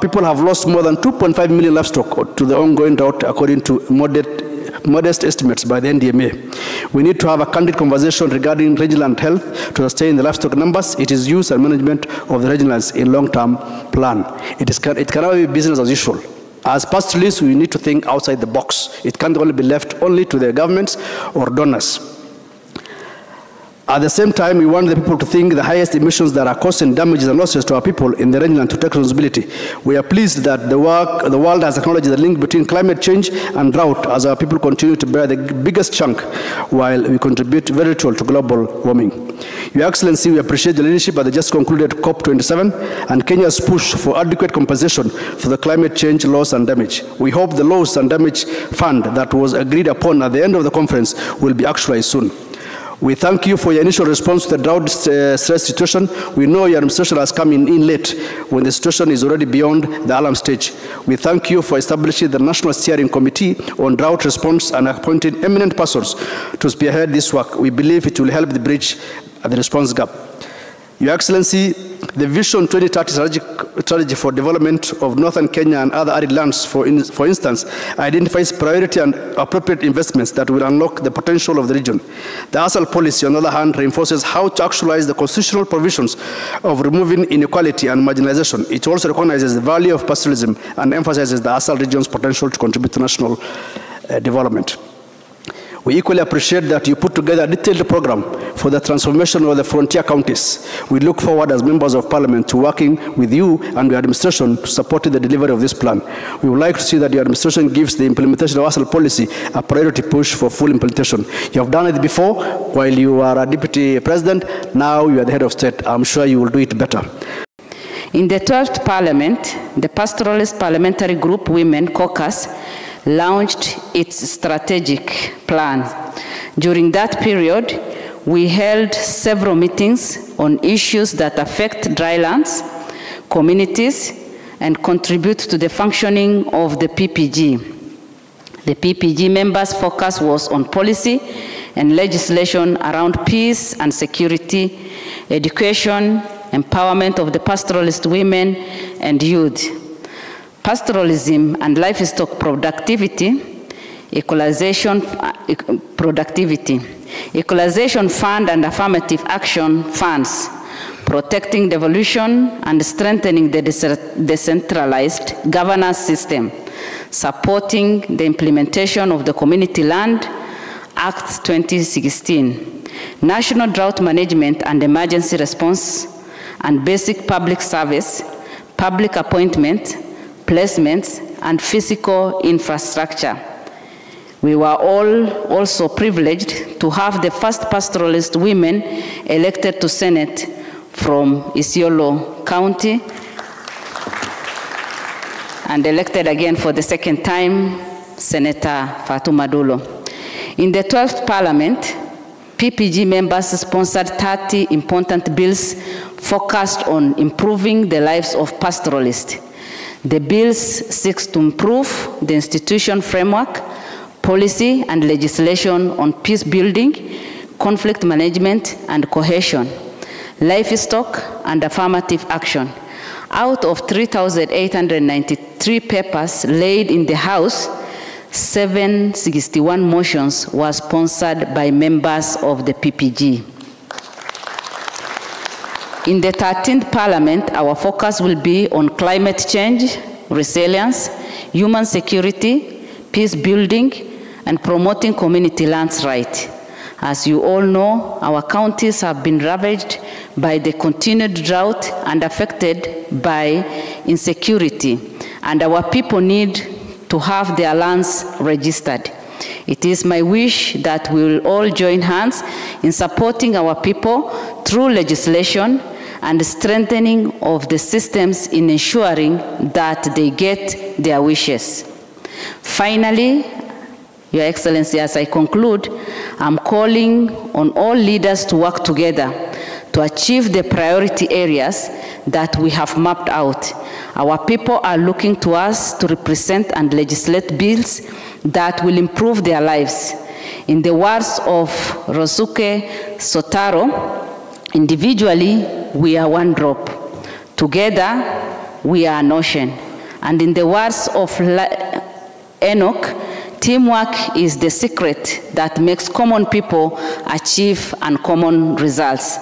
People have lost more than 2.5 million livestock to the ongoing drought, according to modest estimates by the NDMA. We need to have a candid conversation regarding regional health to sustain the livestock numbers, its use and management of the regionals in long-term plan. It cannot be business as usual. As pastoralists, we need to think outside the box. It can't only be left only to the governments or donors. At the same time, we want the people to think the highest emissions that are causing damages and losses to our people in the region and to take responsibility. We are pleased that the world has acknowledged the link between climate change and drought as our people continue to bear the biggest chunk while we contribute very little to global warming. Your Excellency, we appreciate the leadership at the just concluded COP27 and Kenya's push for adequate compensation for the climate change loss and damage. We hope the loss and damage fund that was agreed upon at the end of the conference will be actualized soon. We thank you for your initial response to the drought stress situation. We know your administration has come in late when the situation is already beyond the alarm stage. We thank you for establishing the National Steering Committee on Drought Response and appointing eminent persons to spearhead this work. We believe it will help the bridge the response gap. Your Excellency, the Vision 2030 strategy for development of northern Kenya and other arid lands, for instance, identifies priority and appropriate investments that will unlock the potential of the region. The ASAL policy, on the other hand, reinforces how to actualize the constitutional provisions of removing inequality and marginalization. It also recognizes the value of pastoralism and emphasizes the ASAL region's potential to contribute to national development. We equally appreciate that you put together a detailed program for the transformation of the frontier counties. We look forward as members of parliament to working with you and your administration to support the delivery of this plan. We would like to see that your administration gives the implementation of ASAL policy a priority push for full implementation. You have done it before while you were a deputy president. Now you are the head of state. I'm sure you will do it better. In the 12th parliament, the Pastoralist Parliamentary Group Women Caucus launched its strategic plan. During that period, we held several meetings on issues that affect drylands, communities, and contribute to the functioning of the PPG. The PPG members' focus was on policy and legislation around peace and security, education, empowerment of the pastoralist women and youth, pastoralism and livestock equalization fund and affirmative action funds, protecting devolution and strengthening the decentralized governance system, supporting the implementation of the Community Land Act 2016, national drought management and emergency response, and basic public service, public appointment, placements, and physical infrastructure. We were all also privileged to have the first pastoralist women elected to Senate from Isiolo County and elected again for the second time, Senator Fatuma Dulo. In the 12th Parliament, PPG members sponsored 30 important bills focused on improving the lives of pastoralists. The bills seek to improve the institution framework, policy and legislation on peace building, conflict management and cohesion, livestock and affirmative action. Out of 3,893 papers laid in the House, 761 motions were sponsored by members of the PPG. In the 13th Parliament, our focus will be on climate change, resilience, human security, peace building, and promoting community lands rights. As you all know, our counties have been ravaged by the continued drought and affected by insecurity, and our people need to have their lands registered. It is my wish that we will all join hands in supporting our people through legislation and strengthening of the systems in ensuring that they get their wishes. Finally, Your Excellency, as I conclude, I'm calling on all leaders to work together to achieve the priority areas that we have mapped out. Our people are looking to us to represent and legislate bills that will improve their lives. In the words of Rosuke Sotaro, Individually, we are one drop. Together, we are an ocean. And in the words of Enoch, teamwork is the secret that makes common people achieve uncommon results.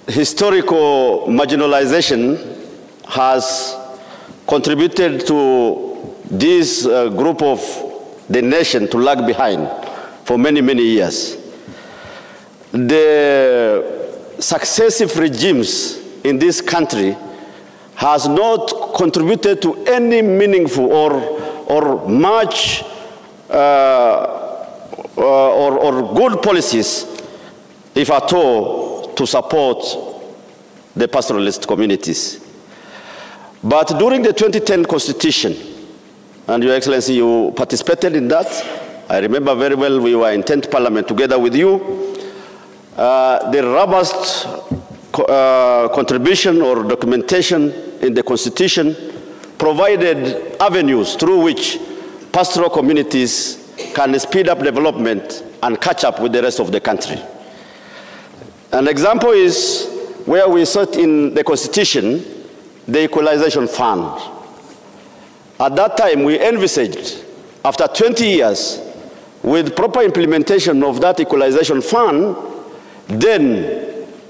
Historical marginalization has contributed to this group of the nation to lag behind for many, many years. The successive regimes in this country has not contributed to any meaningful or much or good policies, if at all, to support the pastoralist communities. But during the 2010 Constitution, and Your Excellency, you participated in that. I remember very well we were in 10th Parliament together with you. The robust contribution or documentation in the Constitution provided avenues through which pastoral communities can speed up development and catch up with the rest of the country. An example is where we set in the Constitution the Equalization Fund. At that time, we envisaged, after 20 years, with proper implementation of that Equalization Fund, then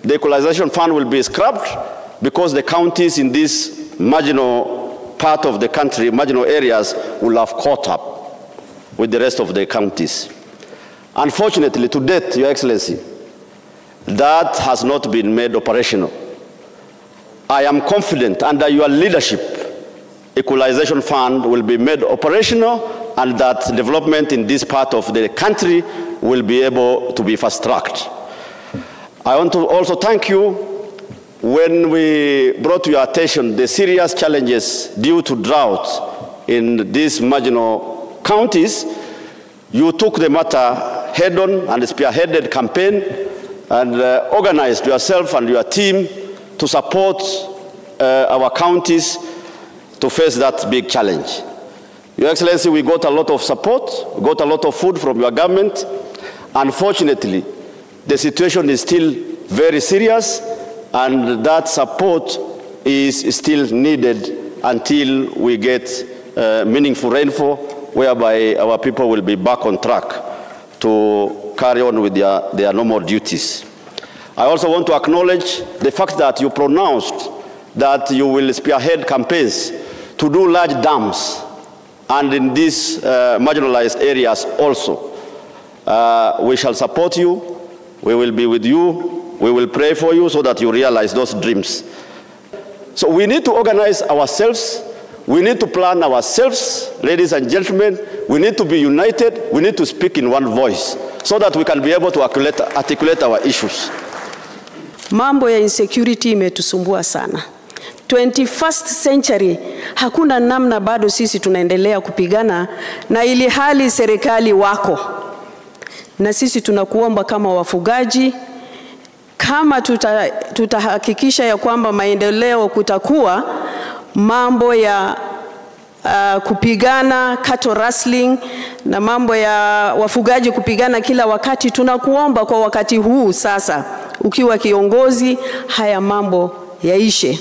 the Equalization Fund will be scrapped because the counties in this marginal part of the country, marginal areas, will have caught up with the rest of the counties. Unfortunately, to date, Your Excellency, that has not been made operational. I am confident under your leadership, Equalization Fund will be made operational and that development in this part of the country will be able to be fast-tracked. I want to also thank you when we brought to your attention the serious challenges due to drought in these marginal counties. You took the matter head-on and spearheaded campaign and organized yourself and your team to support our counties to face that big challenge. Your Excellency, we got a lot of support, got a lot of food from your government. Unfortunately, the situation is still very serious, and that support is still needed until we get meaningful rainfall, whereby our people will be back on track to carry on with their normal duties. I also want to acknowledge the fact that you pronounced that you will spearhead campaigns to do large dams, and in these marginalized areas also. We shall support you, we will be with you, we will pray for you so that you realize those dreams. So we need to organize ourselves, we need to plan ourselves, ladies and gentlemen, we need to be united, we need to speak in one voice so that we can be able to articulate our issues. Mambo ya insecurity imetusumbua sana. 21st century, hakuna namna bado sisi tunaendelea kupigana na ili hali serikali wako. Na sisi tunakuomba kama wafugaji, kama tutahakikisha ya kwamba maendeleo kutakuwa, mambo ya kupigana, cattle rustling, na mambo ya wafugaji kupigana kila wakati, tunakuomba kwa wakati huu sasa, ukiwa kiongozi, haya mambo yaishe.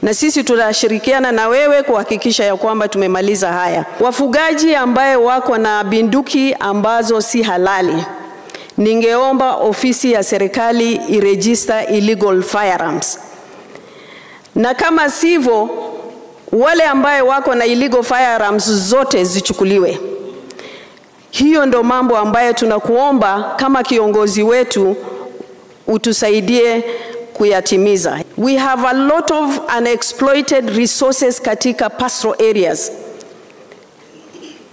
Na sisi tutashirikiana na wewe kuhakikisha ya kwamba tumemaliza haya. Wafugaji ambaye wako na binduki ambazo si halali, ningeomba ofisi ya serikali iregister illegal firearms. Na kama sivyo, wale ambaye wako na illegal firearms zote zichukuliwe. Hiyo ndo mambo ambaye tunakuomba kama kiongozi wetu utusaidie kuyatimiza. We have a lot of unexploited resources katika pastoral areas.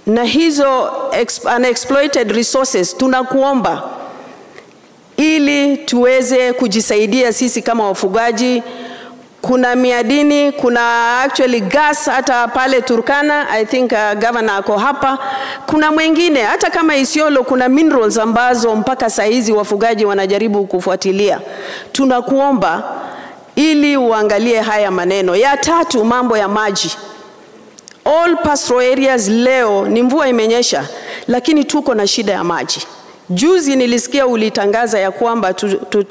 Na hizo unexploited resources tunakuomba ili tuweze kujisaidia sisi kama wafugaji. Kuna miadini, kuna actually gas hata pale Turkana, I think governor ako hapa. Kuna mwingine, hata kama Isiolo kuna minerals ambazo mpaka saa hizi wafugaji wanajaribu kufuatilia. Tunakuomba ili uangalie haya maneno. Ya tatu, mambo ya maji. All pastoral areas leo ni mvua imenyesha, lakini tuko na shida ya maji. Juzi nilisikia ulitangaza ya kwamba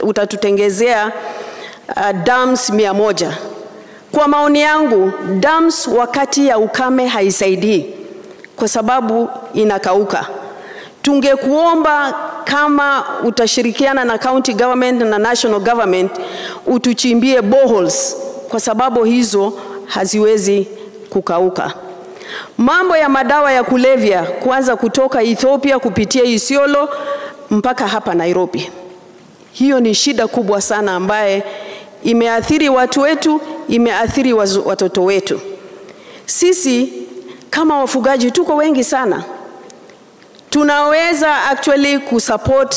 utatutengezea dams 100. Kwa maoni yangu, dams wakati ya ukame haisaidii kwa sababu inakauka. Tungekuomba kama utashirikiana na county government na national government utuchimbie boreholes kwa sababu hizo haziwezi kukauka. Mambo ya madawa ya kulevya kwanza kutoka Ethiopia kupitia Isiolo mpaka hapa Nairobi. Hiyo ni shida kubwa sana ambaye imeathiri watu wetu, imeathiri watoto wetu. Sisi kama wafugaji tuko wengi sana. Tunaweza actually kusupport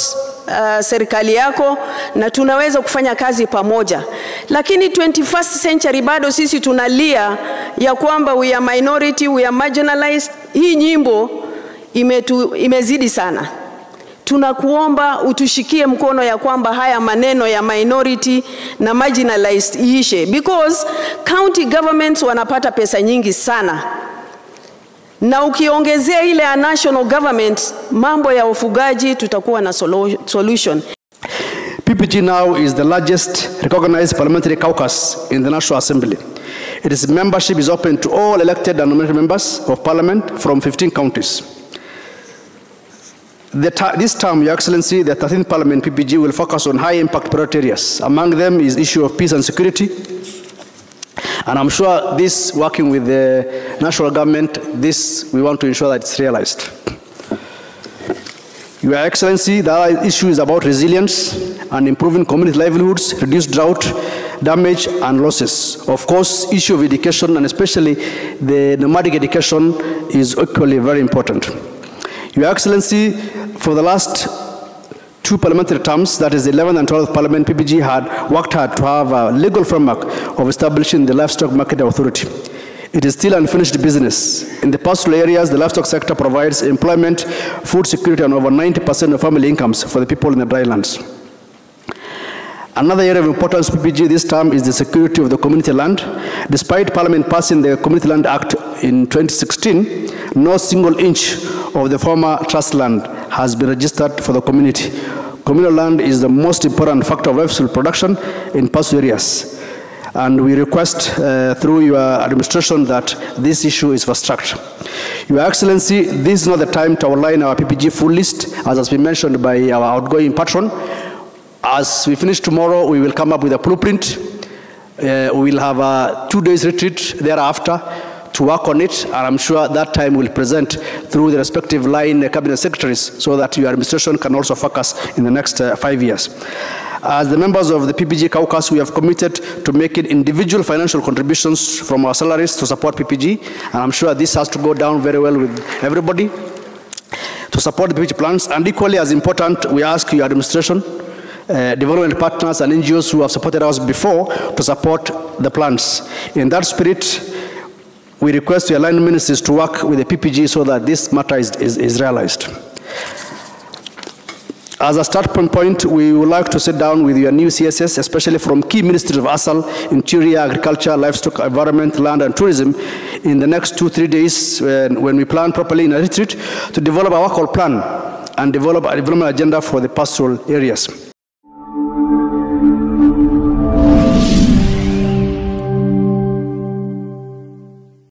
serikali yako na tunaweza kufanya kazi pamoja. Lakini 21st century bado sisi tunalia ya kwamba we are minority, we are marginalized. Hii nyimbo imezidi sana. Tunakuomba utushikie mkono ya kwamba haya maneno ya minority na marginalized iishe, because county governments wanapata pesa nyingi sana. Na ukiongezea ile ya national government, mambo ya ufugaji tutakuwa na solution. PPG now is the largest recognized parliamentary caucus in the National Assembly. Its membership is open to all elected and nominated members of parliament from 15 counties. This term, Your Excellency, the 13th Parliament PPG will focus on high-impact priority areas. Among them is issue of peace and security. And I'm sure this, working with the national government, we want to ensure that it's realized. Your Excellency, the other issue is about resilience and improving community livelihoods, reduce drought, damage and losses. Of course, issue of education and especially the nomadic education is equally very important. Your Excellency, for the last 2 parliamentary terms, that is the 11th and 12th Parliament, PPG had worked hard to have a legal framework of establishing the Livestock Market Authority. It is still unfinished business. In the pastoral areas, the livestock sector provides employment, food security, and over 90% of family incomes for the people in the drylands. Another area of importance to PPG this term is the security of the community land. Despite Parliament passing the Community Land Act in 2016, no single inch of the former trust land has been registered for the community. Communal land is the most important factor of livestock production in pastoral areas. And we request through your administration that this issue is fast-tracked. Your Excellency, this is not the time to outline our PPG full list, as has been mentioned by our outgoing patron. As we finish tomorrow, we will come up with a blueprint. We will have a 2 days retreat thereafter to work on it, and I'm sure that time we'll present through the respective line cabinet secretaries so that your administration can also focus in the next 5 years. As the members of the PPG caucus, we have committed to making individual financial contributions from our salaries to support PPG, and I'm sure this has to go down very well with everybody to support the PPG plans. And equally as important, we ask your administration, development partners and NGOs who have supported us before to support the plans. In that spirit, we request your line ministries to work with the PPG so that this matter is realized. As a starting point, we would like to sit down with your new CSS, especially from key ministries of ASAL, Interior, Agriculture, Livestock, Environment, Land and Tourism, in the next 2-3 days when we plan properly in a retreat to develop a work plan and develop a development agenda for the pastoral areas.